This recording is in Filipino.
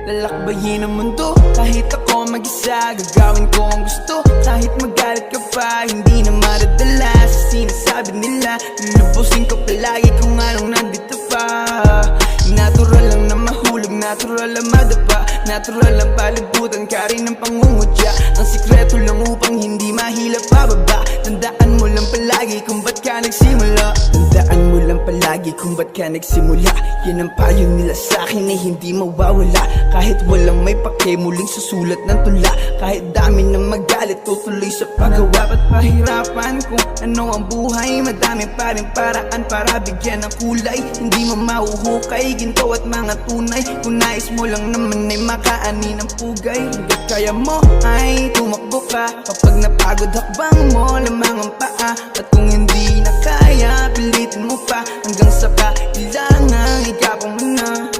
lalakbayin ang mundo. Kahit ako mag-isa, gagawin ko ang gusto. Kahit magalit ka pa, hindi na madadala sa sinasabi nila. Lulubusin ko palagi kung anong nandito pa. Natural lang na mahulog, natural lang madapa, natural lang palibutan ka rin ng pangungutya. Ang sikreto lang upang hindi mahila pababa. Tandaan mo lang palagi kung ba't ka nagsimula. Tandaan mo lang palagi kung ba't ka nagsimula. Yan ang payo nila sa'kin ay hindi mawawala. Kahit walang may pake, muling susulat ng tula. Kahit dami ng magalit, tutuloy sa paggawa. Ba't pahirapan kung ano ang buhay? Madami pa rin paraan para bigyan ng kulay. Hindi mo mahuhukay, ginto at mga tunay. Kung nais mo lang naman ay makaani ng pugay. Hanggat kaya mo ay tumakbo ka. Kapag napagod hakbang mo lamang ang paa. At kung hindi na kaya, pilitin mo pa hanggang sa kailangan ikaw muna.